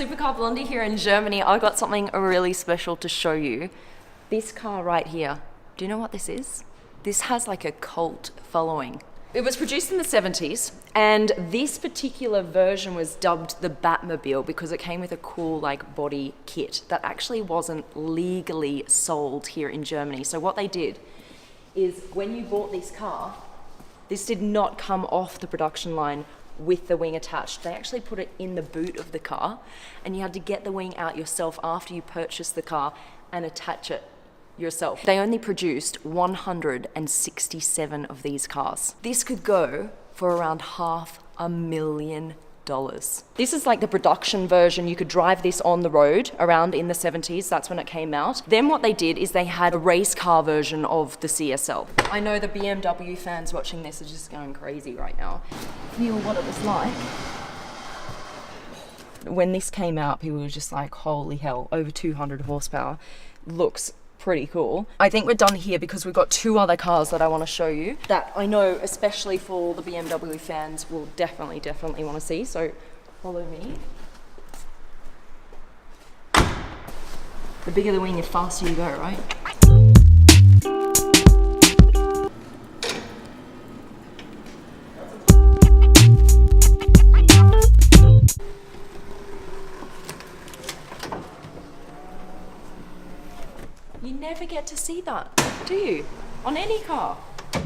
Supercar Blondie here in Germany, I got something really special to show you. This car right here. Do you know what this is? This has like a cult following. It was produced in the 70s, and this particular version was dubbed the Batmobile because it came with a cool like body kit that actually wasn't legally sold here in Germany. So what they did is when you bought this car, this did not come off the production line with the wing attached. They actually put it in the boot of the car, and you had to get the wing out yourself after you purchased the car and attach it yourself. They only produced 167 of these cars. This could go for around $500,000. This is like the production version. You could drive this on the road around in the 70s. That's when it came out. Then what they did is they had a race car version of the CSL. I know the BMW fans watching this are just going crazy right now. Feel what it was like. When this came out, people were just like, holy hell, over 200 horsepower. Looks pretty cool. I think we're done here because we've got two other cars that I want to show you that I know, especially for the BMW fans, will definitely want to see. So follow me. The bigger the wing, the faster you go, right? You never get to see that, do you? On any car. No,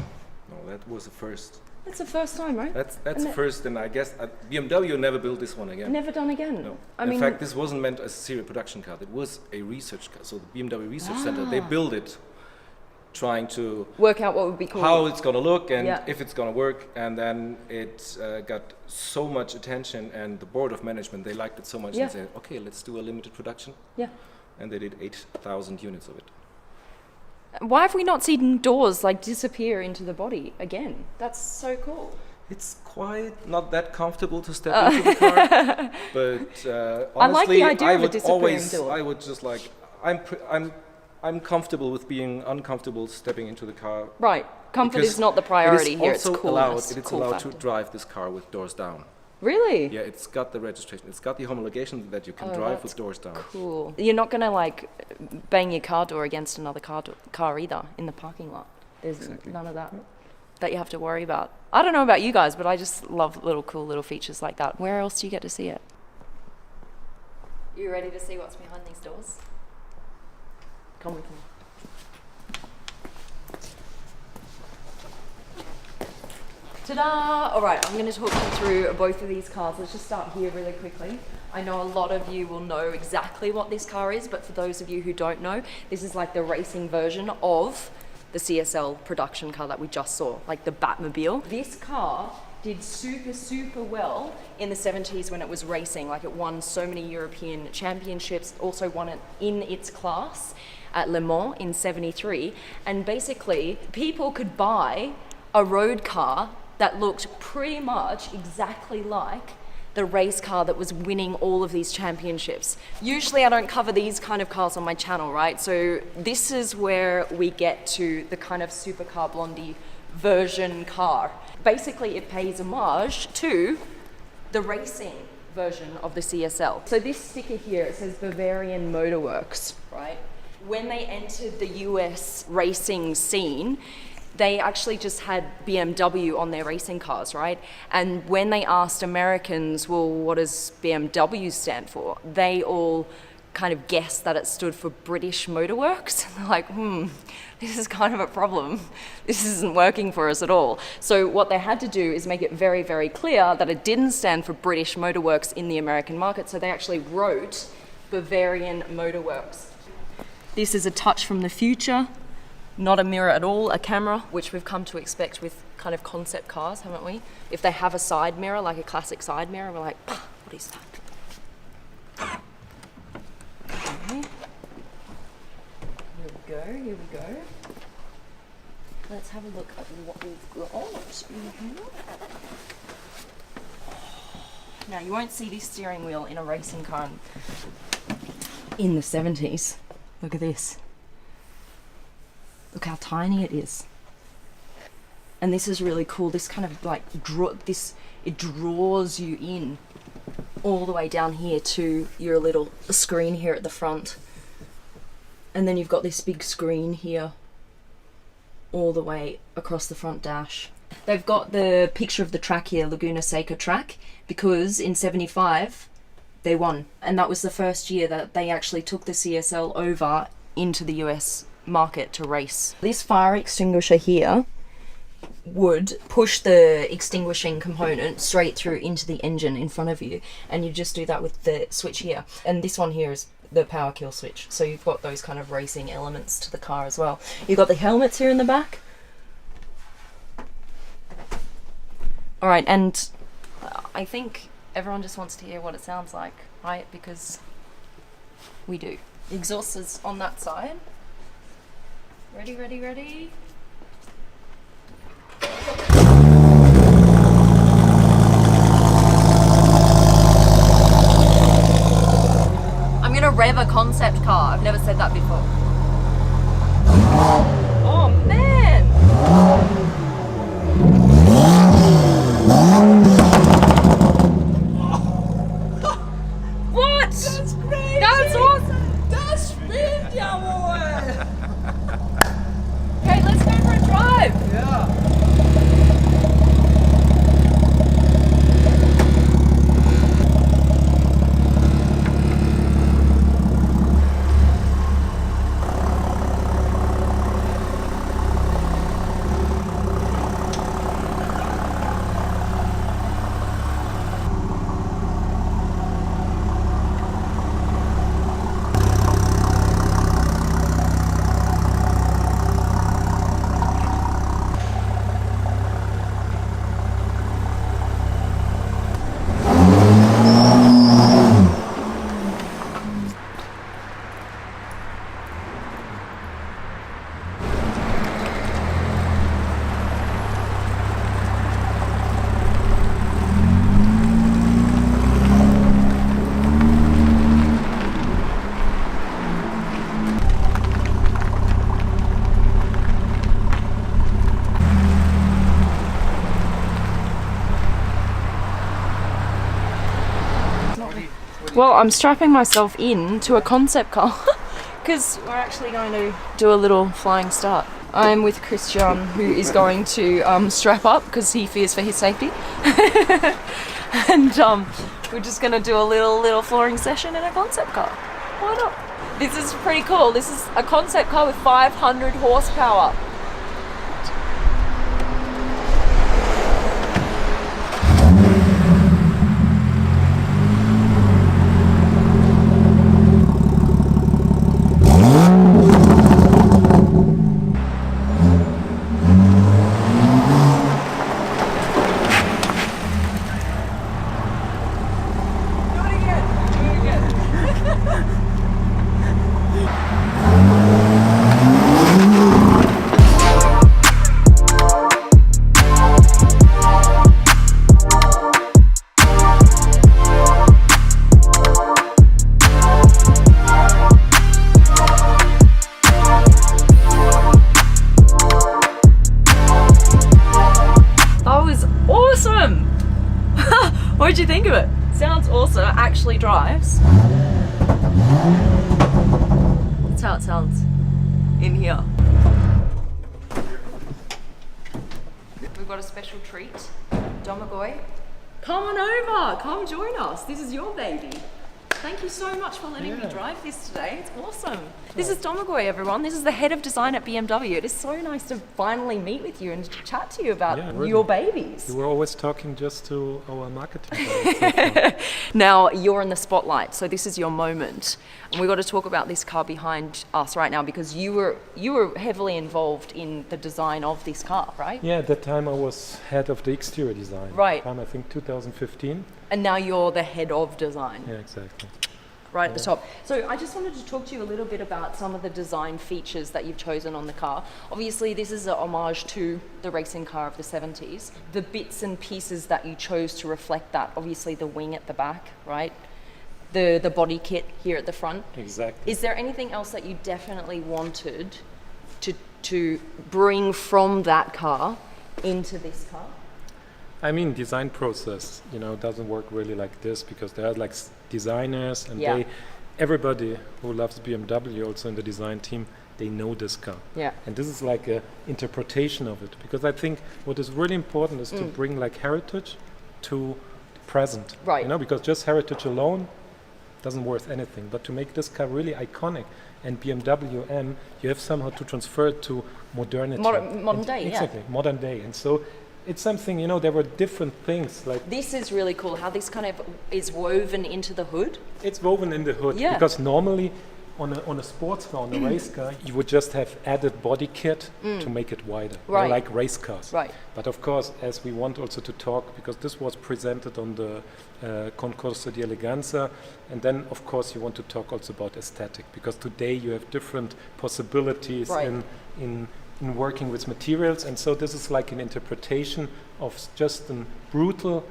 that was the first. That's the first time, right? That's the first, and I guess BMW never built this one again. Never done again? No. I In fact, this wasn't meant as a serial production car. It was a research car. So the BMW Research Center, they built it trying to work out what would be cool. How it's going to look and if it's going to work. And then it got so much attention, and the board of management, they liked it so much and said, okay, let's do a limited production. Yeah. And they did 8,000 units of it. Why have we not seen doors like disappear into the body again? That's so cool. It's quite not that comfortable to step into the car, but honestly, I like the idea of a disappearing door. I would just like, I'm comfortable with being uncomfortable stepping into the car. Right, comfort is not the priority here. It's cool. It's allowed to drive this car with doors down. Really? Yeah, it's got the registration. It's got the homologation that you can drive with doors down. Cool. You're not going to like bang your car door against another car either in the parking lot. There's none of that you have to worry about. I don't know about you guys, but I just love cool little features like that. Where else do you get to see it? You ready to see what's behind these doors? Come with me. Ta-da! All right, I'm going to talk you through both of these cars. Let's just start here really quickly. I know a lot of you will know exactly what this car is, but for those of you who don't know, this is like the racing version of the CSL production car that we just saw, like the Batmobile. This car did super well in the 70s when it was racing. Like it won so many European championships, also won it in its class at Le Mans in 73. And basically, people could buy a road car that looked pretty much exactly like the race car that was winning all of these championships. Usually I don't cover these kind of cars on my channel, right? So this is where we get to the kind of Supercar Blondie version car. Basically it pays homage to the racing version of the CSL. So this sticker here, it says Bavarian Motor Works, right? When they entered the US racing scene, they actually just had BMW on their racing cars, right? And when they asked Americans, well, what does BMW stand for? They all kind of guessed that it stood for British Motor Works. They're like, this is kind of a problem. This isn't working for us at all. So what they had to do is make it very clear that it didn't stand for British Motor Works in the American market. So they actually wrote Bavarian Motor Works. This is a touch from the future. Not a mirror at all, a camera, which we've come to expect with kind of concept cars, haven't we? If they have a side mirror, like a classic side mirror, we're like, what is that? Okay. Here we go. Let's have a look at what we've got. Now, you won't see this steering wheel in a racing car in the 70s. Look at this. Look how tiny it is. And this is really cool. This kind of like it draws you in all the way down here to your little screen here at the front. And then you've got this big screen here all the way across the front dash. They've got the picture of the track here, Laguna Seca track, because in 75 they won. And that was the first year that they actually took the CSL over into the US market to race. This fire extinguisher here would push the extinguishing component straight through into the engine in front of you, and you just do that with the switch here. And this one here is the power kill switch, so you've got those kind of racing elements to the car as well. You've got the helmets here in the back. All right, and I think everyone just wants to hear what it sounds like, right? Because we do. The exhaust is on that side. Ready, ready, ready. I'm gonna rev a concept car. I've never said that before. Oh man! What? That's crazy! That's awesome! Das spinnt, jawohl! Okay, let's go for a drive! Ja. Well, I'm strapping myself in to a concept car because we're actually going to do a little flying start. I'm with Christian, who is going to strap up because he fears for his safety. And we're just going to do a little flooring session in a concept car. Why not? This is pretty cool. This is a concept car with 500 horsepower. What did you think of it? Sounds awesome. It actually drives. That's how it sounds in here. We've got a special treat. Domagoy, come on over. Come join us. This is your baby. Thank you so much for letting me drive this today. It's awesome. This is Domagoy, everyone. This is the head of design at BMW. It is so nice to finally meet with you and chat to you about your babies. You were always talking just to our marketing guys. Now you're in the spotlight, so this is your moment. And we've got to talk about this car behind us right now because you were heavily involved in the design of this car, right? Yeah, at that time I was head of the exterior design. Right. I think 2015. And now you're the head of design. Yeah, exactly. Right at the top. So I just wanted to talk to you a little bit about some of the design features that you've chosen on the car. Obviously this is a homage to the racing car of the 70s. The bits and pieces that you chose to reflect that, obviously the wing at the back, right? The body kit here at the front. Exactly. Is there anything else that you definitely wanted to bring from that car into this car? I mean, design process, you know, doesn't work really like this because there are like designers and everybody who loves BMW, also in the design team, they know this car. Yeah. And this is like a interpretation of it, because I think what is really important is to bring like heritage to present. Right. You know, because just heritage alone doesn't worth anything, but to make this car really iconic, and BMW M, you have somehow to transfer it to modernity. Modern day, exactly, modern day. And so it's something, you know, there were different things like... This is really cool, how this kind of is woven into the hood. It's woven in the hood, because normally on a sports car, on a race car, you would just have added body kit to make it wider, like race cars. Right. But of course, as we want also to talk, because this was presented on the Concorso di Eleganza, and then of course you want to talk also about aesthetic, because today you have different possibilities in working with materials, and so this is like an interpretation of just a brutal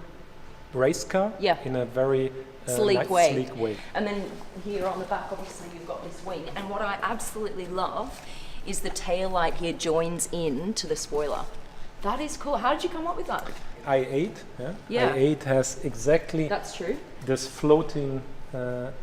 race car in a very sleek way. And then here on the back, obviously, you've got this wing. And what I absolutely love is the tail light here joins in to the spoiler. That is cool. How did you come up with that? i8, i8 has exactly this floating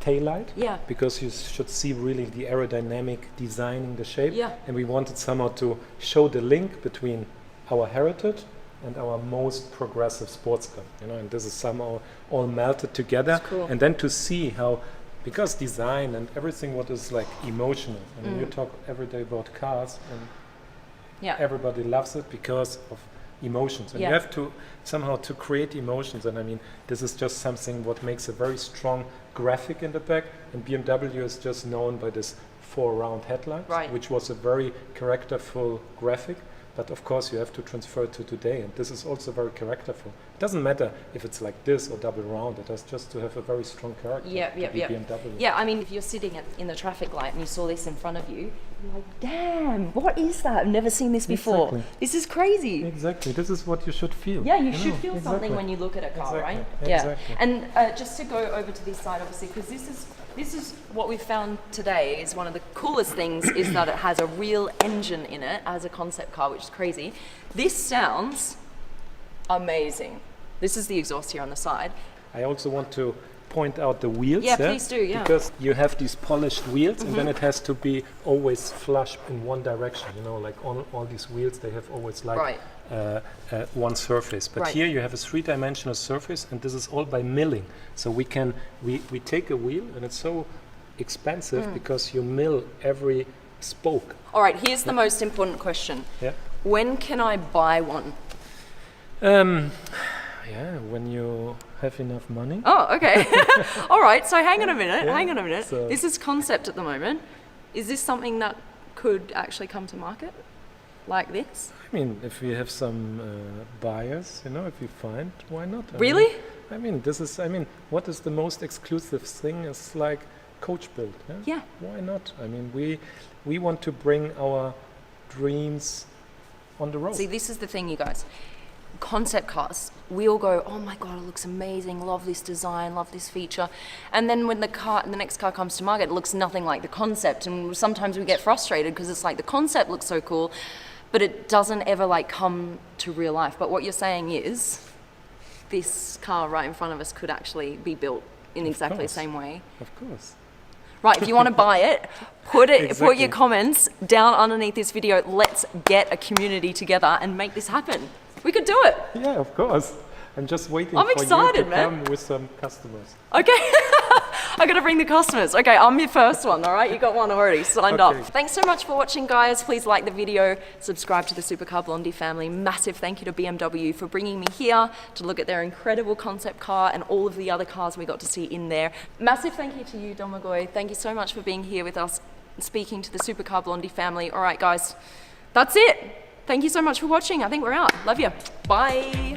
tail light, because you should see really the aerodynamic designing the shape. And we wanted somehow to show the link between our heritage and our most progressive sports car, you know, and this is somehow all melted together. And then to see how, because design and everything what is like emotional, I mean, you talk every day about cars, and everybody loves it because of emotions, and you have to somehow to create emotions. And I mean, this is just something what makes a very strong graphic in the back, and BMW is just known by this 4 round headlights, which was a very characterful graphic. But of course you have to transfer it to today, and this is also very characterful. It doesn't matter if it's like this or double round, it has just to have a very strong character. BMW. Yeah, I mean, if you're sitting in the traffic light and you saw this in front of you, you're like, damn, what is that? I've never seen this before. Exactly. This is crazy. Exactly, this is what you should feel. Yeah, you should feel something when you look at a car, right? Exactly. And just to go over to this side, obviously, because this is what we found today is one of the coolest things is that it has a real engine in it as a concept car, which is crazy. This sounds amazing. This is the exhaust here on the side. I also want to point out the wheels. Yeah, please do, Because you have these polished wheels, and then it has to be always flush in one direction, you know, like all these wheels, they have always like one surface. But here you have a 3-dimensional surface, and this is all by milling. So we take a wheel, and it's so expensive because you mill every spoke. All right, here's the most important question. When can I buy one? When you have enough money. Oh, okay. All right, so hang on a minute. So this is concept at the moment. Is this something that could actually come to market like this? I mean, if we have some buyers, you know, if we find, why not? Really? I mean, what is the most exclusive thing is like coach build. Yeah. Why not? I mean, we want to bring our dreams on the road. See, this is the thing, you guys. Concept cars, we all go, oh my god, it looks amazing, love this design, love this feature, and then when the next car comes to market, it looks nothing like the concept, and sometimes we get frustrated because it's like the concept looks so cool, but it doesn't ever like come to real life. But what you're saying is this car right in front of us could actually be built in exactly the same way. Of course. Right, if you want to buy it, put your comments down underneath this video. Let's get a community together and make this happen. We could do it. Yeah, of course. I'm just waiting I'm for excited, you to man. come with some customers. Okay. I got to bring the customers. Okay, I'm your first one, all right? You got one already signed up. Thanks so much for watching, guys. Please like the video, subscribe to the Supercar Blondie family. Massive thank you to BMW for bringing me here to look at their incredible concept car and all of the other cars we got to see in there. Massive thank you to you, Domagoj. Thank you so much for being here with us, speaking to the Supercar Blondie family. All right, guys, that's it. Thank you so much for watching. I think we're out. Love you. Bye.